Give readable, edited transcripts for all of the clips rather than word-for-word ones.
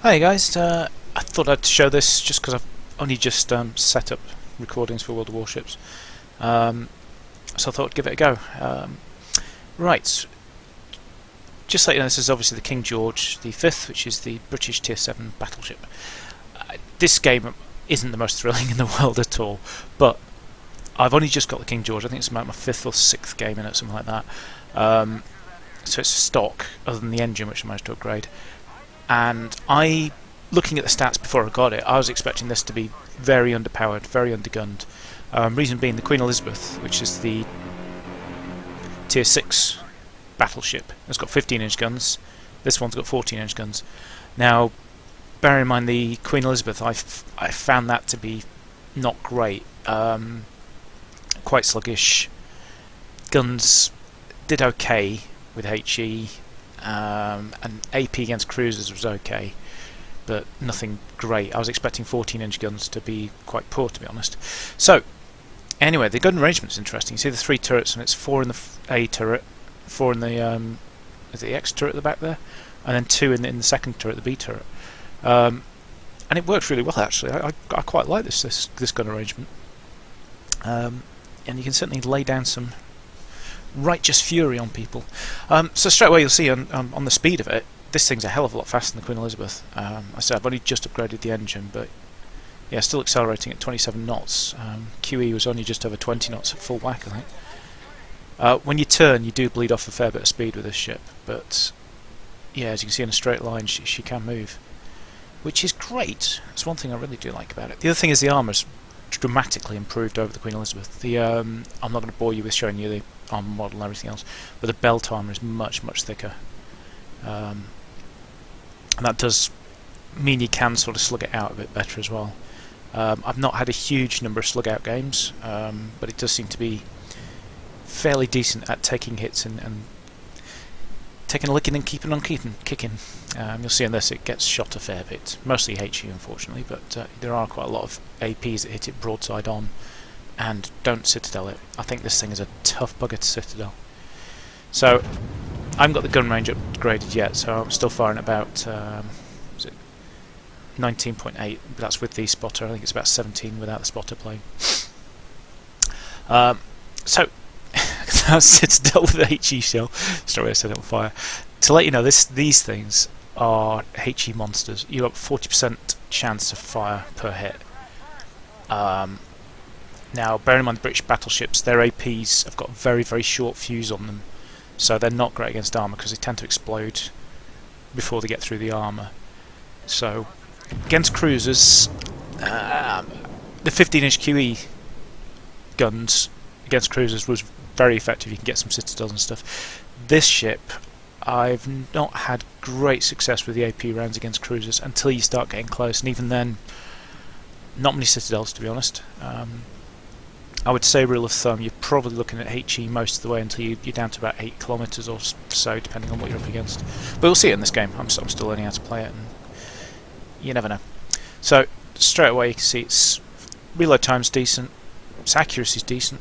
Hi guys, I thought I'd show this just because I've only just set up recordings for World of Warships, so I thought I'd give it a go. Right, just so you know, this is obviously the King George V, which is the British Tier 7 battleship. This game isn't the most thrilling in the world at all, but I've only just got the King George. I think it's about my 5th or 6th game in it, something like that. So it's stock, other than the engine, which I managed to upgrade. And looking at the stats before I got it, I was expecting this to be very underpowered, very undergunned. Reason being, the Queen Elizabeth, which is the Tier 6 battleship, has got 15-inch guns. This one's got 14-inch guns. Now, bear in mind, the Queen Elizabeth, I found that to be not great. Quite sluggish. Guns did okay with HE. And AP against cruisers was okay, but nothing great. I was expecting 14-inch guns to be quite poor, to be honest. So, anyway, the gun arrangement's interesting. You see the 3 turrets, and it's 4 in the A turret, 4 in the is it the X turret at the back there, and then 2 in the second turret, the B turret. And it works really well, actually. I quite like this gun arrangement. And you can certainly lay down some righteous fury on people. So straight away you'll see on the speed of it, this thing's a hell of a lot faster than the Queen Elizabeth. I said I've only just upgraded the engine, but yeah, still accelerating at 27 knots. QE was only just over 20 knots at full whack, I think. When you turn, you do bleed off a fair bit of speed with this ship, but yeah, as you can see in a straight line, she can move, which is great. That's one thing I really do like about it. The other thing is the armour's dramatically improved over the Queen Elizabeth. I'm not going to bore you with showing you the armour model and everything else, but the belt armour is much thicker, and that does mean you can sort of slug it out a bit better as well. I've not had a huge number of slug out games, but it does seem to be fairly decent at taking hits and taking a licking and keeping on kicking. You'll see in this it gets shot a fair bit, mostly HE unfortunately, but there are quite a lot of APs that hit it broadside on and don't citadel it. I think this thing is a tough bugger to citadel. So I haven't got the gun range upgraded yet, so I'm still firing about 19.8, but that's with the spotter. I think it's about 17 without the spotter playing. So that's citadel with the HE shell. Sorry, I set it on fire. To let you know, these things are HE monsters. You have 40% chance of fire per hit. Now, bear in mind the British battleships, their APs have got very short fuse on them, so they're not great against armour because they tend to explode before they get through the armour. So, against cruisers, the 15-inch QE guns against cruisers was very effective. You can get some citadels and stuff. This ship, I've not had great success with the AP rounds against cruisers until you start getting close, and even then, not many citadels, to be honest. I would say, rule of thumb, you're probably looking at HE most of the way until you're down to about 8 kilometres or so, depending on what you're up against. But we'll see it in this game. I'm still learning how to play it, and you never know. So, straight away you can see its reload time's decent, its accuracy's decent,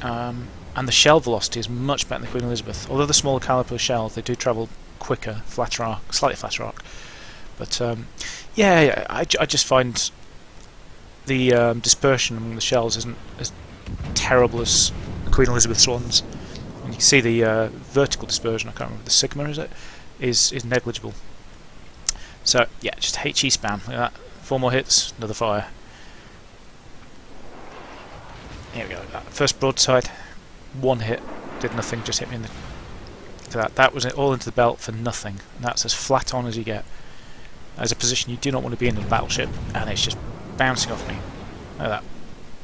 and the shell velocity is much better than the Queen Elizabeth. Although the smaller caliber shells, they do travel quicker, slightly flatter arc. But yeah, I just find the dispersion among the shells isn't as terrible as the Queen Elizabeth's ones. And you can see the vertical dispersion, I can't remember, the sigma is negligible. So yeah, just HE spam, look at that. 4 more hits, another fire. Here we go, first broadside, 1 hit, did nothing, just hit me in the... That was all into the belt for nothing, and that's as flat on as you get. As a position you do not want to be in a battleship, and it's just bouncing off me. Look at that.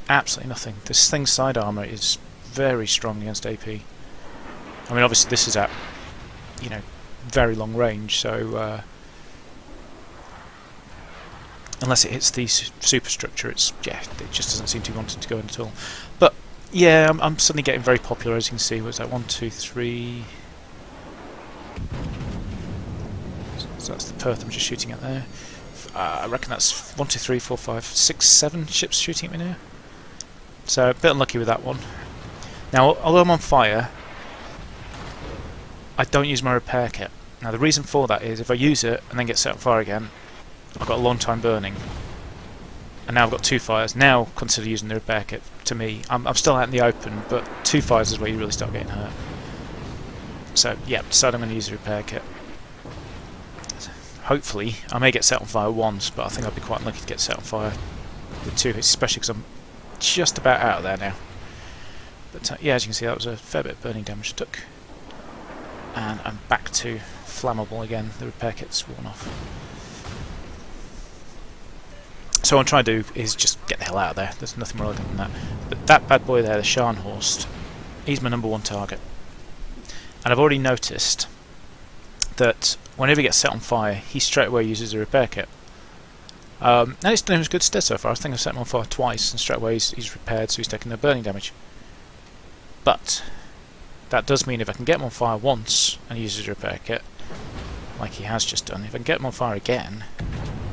Absolutely nothing. This thing's side armour is very strong against AP. I mean, obviously this is at, you know, very long range, so unless it hits the superstructure, it just doesn't seem to be wanting to go in at all. But yeah, I'm suddenly getting very popular, as you can see. What's that? 1, 2, 3. So that's the Perth I'm just shooting at there. I reckon that's 1, 2, 3, 4, 5, 6, 7 ships shooting at me now. So a bit unlucky with that one. Now, although I'm on fire, I don't use my repair kit. Now the reason for that is if I use it and then get set on fire again, I've got a long time burning. And now I've got 2 fires. Now consider using the repair kit. To me, I'm still out in the open, but 2 fires is where you really start getting hurt. So yeah, decided I'm going to use the repair kit. Hopefully, I may get set on fire once, but I think I'd be quite lucky to get set on fire with 2 hits, especially because I'm just about out of there now. But yeah, as you can see, that was a fair bit of burning damage I took. And I'm back to flammable again. The repair kit's worn off. So what I'm trying to do is just get the hell out of there. There's nothing more elegant than that. But that bad boy there, the Scharnhorst, he's my #1 target. And I've already noticed that whenever he gets set on fire, he straight away uses a repair kit. And it's done him good stead so far. I think I've set him on fire twice, and straight away he's repaired, so he's taking no burning damage. But that does mean if I can get him on fire once and he uses a repair kit, like he has just done, if I can get him on fire again,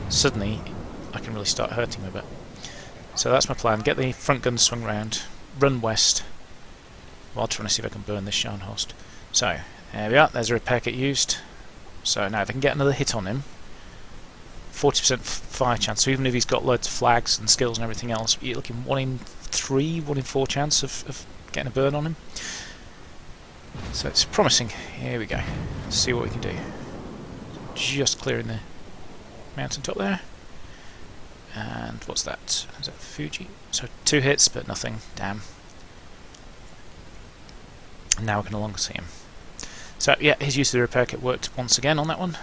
suddenly I can really start hurting him a bit. So that's my plan. Get the front gun swung round, run west, while trying to see if I can burn this Scharnhorst. So, there we are. There's a repair kit used. So now if I can get another hit on him, 40% fire chance, so even if he's got loads of flags and skills and everything else, you're looking 1 in 3, 1 in 4 chance of getting a burn on him. So it's promising. Here we go. Let's see what we can do. Just clearing the mountain top there. And what's that? Is that Fuji? So 2 hits, but nothing. Damn. And now I can no longer see him. So yeah, his use of the repair kit worked once again on that one.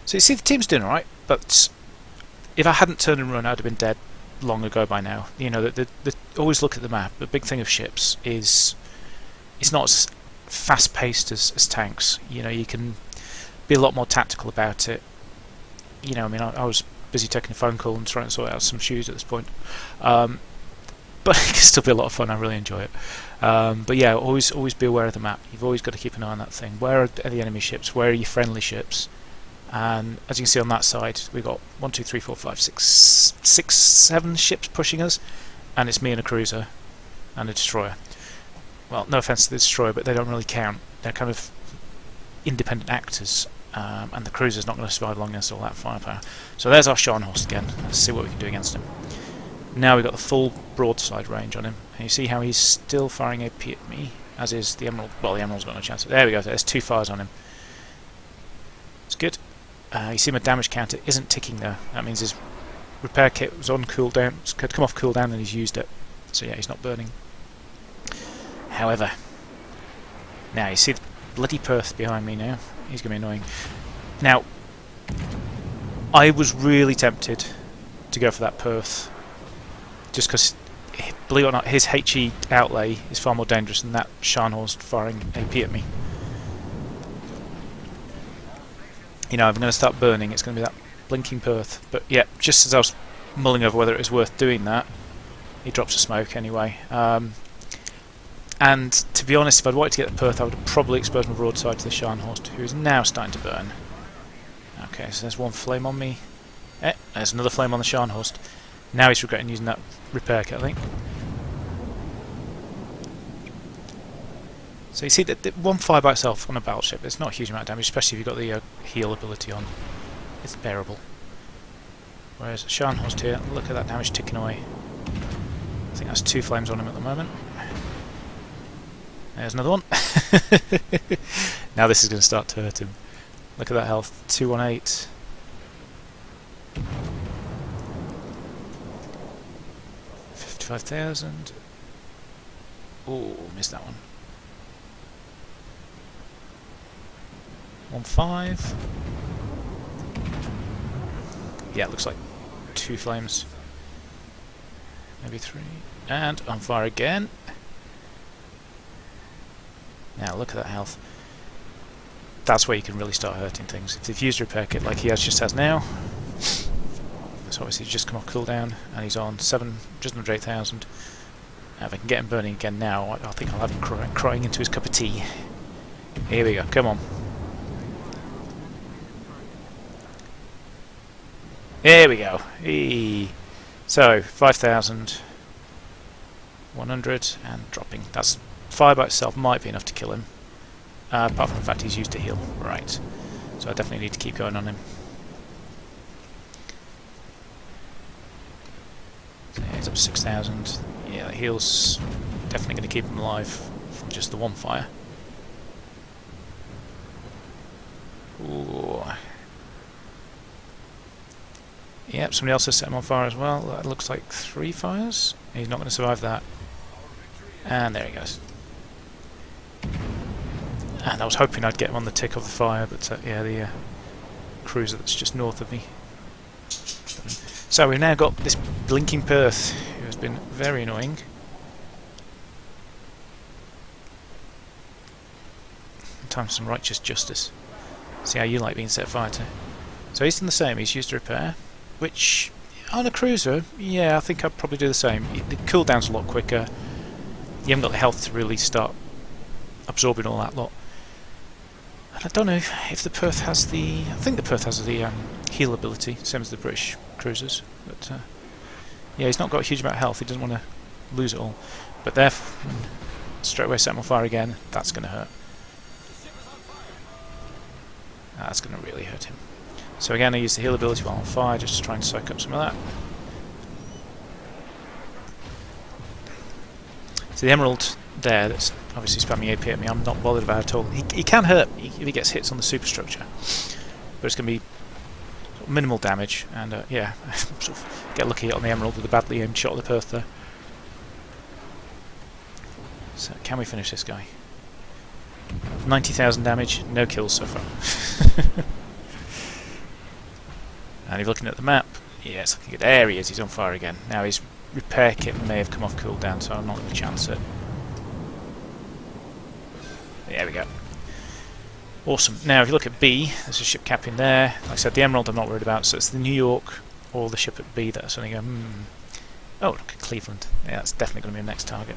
So you see, the team's doing alright, but if I hadn't turned and run, I'd have been dead long ago by now. You know, always look at the map. The big thing of ships is it's not as fast-paced as tanks. You know, you can be a lot more tactical about it. You know, I mean, I was busy taking a phone call and trying to sort out some shoes at this point. But it can still be a lot of fun. I really enjoy it. But yeah, always be aware of the map. You've always got to keep an eye on that thing. Where are the enemy ships? Where are your friendly ships? And as you can see on that side, we've got 1, 2, 3, 4, 5, 6, 7 ships pushing us, and it's me and a cruiser and a destroyer. Well, no offence to the destroyer, but they don't really count. They're kind of independent actors, and the cruiser's not going to survive long against all that firepower. So there's our Scharnhorst again. Let's see what we can do against him. Now we've got the full broadside range on him, and you see how he's still firing AP at me, as is the Emerald. Well, the Emerald's got no chance. There we go. There's 2 fires on him. It's good. You see my damage counter isn't ticking though. That means his repair kit was on cooldown. It's come off cooldown and he's used it. So yeah, he's not burning. However, now you see the bloody Perth behind me now. He's going to be annoying. Now, I was really tempted to go for that Perth, just because, believe it or not, his HE outlay is far more dangerous than that Scharnhorst firing AP at me. You know, if I'm going to start burning, it's going to be that blinking Perth. But yeah, just as I was mulling over whether it was worth doing that, he drops a smoke anyway. And to be honest, if I'd wanted to get the Perth, I would have probably exposed my broadside to the Scharnhorst, who is now starting to burn. Okay, so there's 1 flame on me. There's another flame on the Scharnhorst. Now he's regretting using that repair kit, I think. So you see that 1 fire by itself on a battleship, it's not a huge amount of damage, especially if you've got the heal ability on. It's bearable. Whereas Scharnhorst here, look at that damage ticking away. I think that's 2 flames on him at the moment. There's another one. Now this is going to start to hurt him. Look at that health. 218. $55,000. Oh, missed that one. 1.5. Yeah, it looks like 2 flames. Maybe 3. And on fire again. Now look at that health. That's where you can really start hurting things. If you've used a repair kit like he just has now, so obviously he's just come off cooldown and he's on 7, just under 8,000. If I can get him burning again now, I think I'll have him crying into his cup of tea. Here we go, come on. There we go. Eee. So 5,100 and dropping. That's fire by itself might be enough to kill him. apart from the fact he's used to heal. Right. So I definitely need to keep going on him. So yeah, he's up to 6,000. Yeah, the heal's definitely going to keep him alive from just the one fire. Ooh. Yep, somebody else has set him on fire as well. That looks like 3 fires. He's not going to survive that. And there he goes. And I was hoping I'd get him on the tick of the fire, but yeah, the cruiser that's just north of me. So we've now got this blinking Perth, who has been very annoying. Time for some righteous justice. See how you like being set fire to. So he's done the same. He's used a repair, which on a cruiser, yeah, I think I'd probably do the same. The cooldown's a lot quicker. You haven't got the health to really start absorbing all that lot. And I don't know if the Perth has the... I think the Perth has the heal ability, same as the British cruisers. But yeah, he's not got a huge amount of health. He doesn't want to lose it all. But therefore, straight away set him on fire again. That's going to hurt. That's going to really hurt him. So again, I use the heal ability while on fire, just to try and soak up some of that. So the emerald there, that's obviously spamming AP at me, I'm not bothered about it at all. He can hurt me if he gets hits on the superstructure, but it's going to be sort of minimal damage, and yeah, sort of get lucky on the emerald with a badly aimed shot of the Perth there. So can we finish this guy? 90,000 damage, no kills so far. And if you're looking at the map, yeah, it's looking good. There he is, he's on fire again. Now his repair kit may have come off cooldown, so I'm not going to chance it. There we go. Awesome. Now if you look at B, there's a ship cap in there. Like I said, the Emerald I'm not worried about, so it's the New York or the ship at B that's only going, Oh, look at Cleveland. Yeah, that's definitely going to be the next target.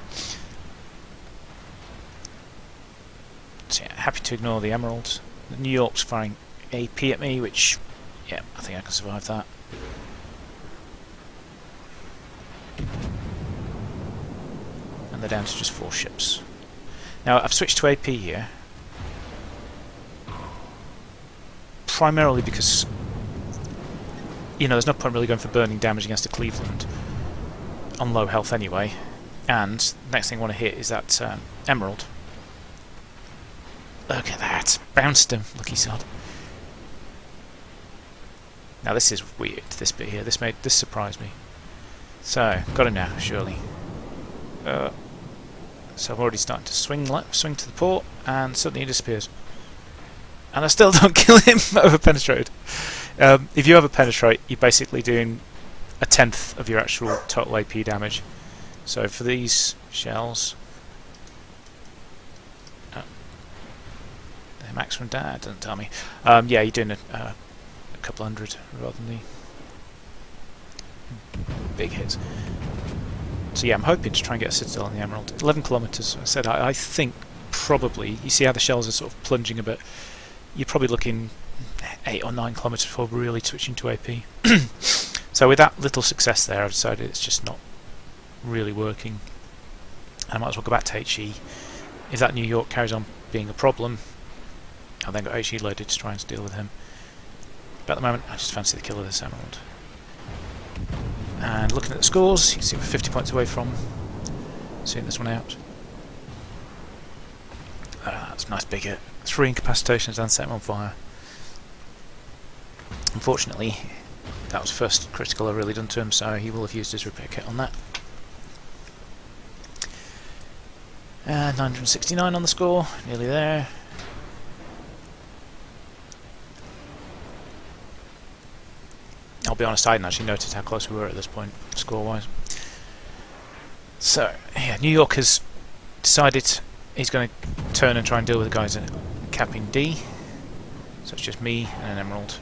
So yeah, happy to ignore the Emerald. The New York's firing AP at me, which, yeah, I think I can survive that. And they're down to just 4 ships. Now I've switched to AP here, primarily because, you know, there's no point really going for burning damage against a Cleveland on low health anyway. And the next thing I want to hit is that Emerald. Look at that, bounced him, lucky sod. Now this is weird, this bit here, this surprised me. So, got him now, surely. So I'm already starting to swing to the port, and suddenly he disappears. And I still don't kill him over penetrated. If you over-penetrate, you're basically doing 1/10 of your actual total AP damage. So for these shells... the maximum damage doesn't tell me. Yeah, you're doing a couple hundred rather than the big hits. So yeah, I'm hoping to try and get a citadel on the Emerald. 11 kilometers. I said I think probably. You see how the shells are sort of plunging a bit. You're probably looking 8 or 9 kilometers before really switching to AP. So with that little success there, I've decided it's just not really working. I might as well go back to HE. If that New York carries on being a problem, I've then got HE loaded to try and deal with him. But at the moment, I just fancy the kill of this Emerald. And looking at the scores, you can see we're 50 points away from seeing this one out. That's a nice big hit. 3 incapacitations and set him on fire. Unfortunately, that was the first critical I've really done to him, so he will have used his repair kit on that. 969 on the score, nearly there. I'll be honest, I hadn't actually noticed how close we were at this point, score-wise. So, yeah, New York has decided he's going to turn and try and deal with the guys in capping D. So it's just me and an Emerald.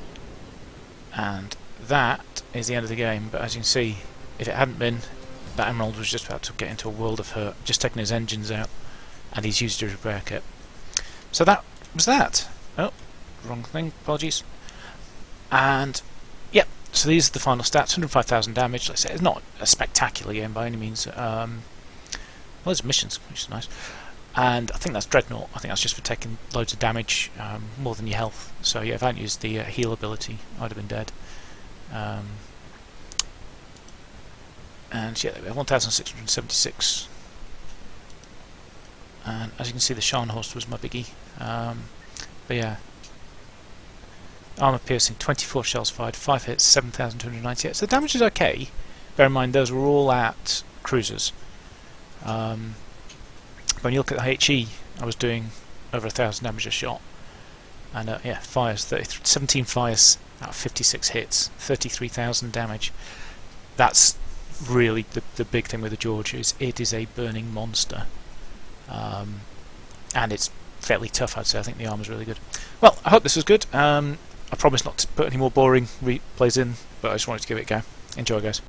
And that is the end of the game, but as you can see, if it hadn't been, that Emerald was just about to get into a world of hurt, just taking his engines out, and he's used his repair kit. So that was that. Oh, wrong thing, apologies. And, yep. So these are the final stats, 105,000 damage. Like I say, it's not a spectacular game by any means. Well, there's missions, which is nice. and I think that's Dreadnought. I think that's just for taking loads of damage, more than your health. So yeah, if I hadn't used the heal ability, I'd have been dead. And yeah, there we have 1,676. And as you can see, the Scharnhorst was my biggie. But yeah, armor piercing, 24 shells fired, 5 hits, 7,298. So the damage is okay. Bear in mind, those were all at cruisers. But when you look at the HE, I was doing over 1,000 damage a shot. And yeah, fires, 17 fires out of 56 hits, 33,000 damage. That's really the big thing with the George, is it is a burning monster. And it's fairly tough, I'd say. I think the armor's really good. Well, I hope this was good. I promise not to put any more boring replays in, but I just wanted to give it a go. Enjoy, guys.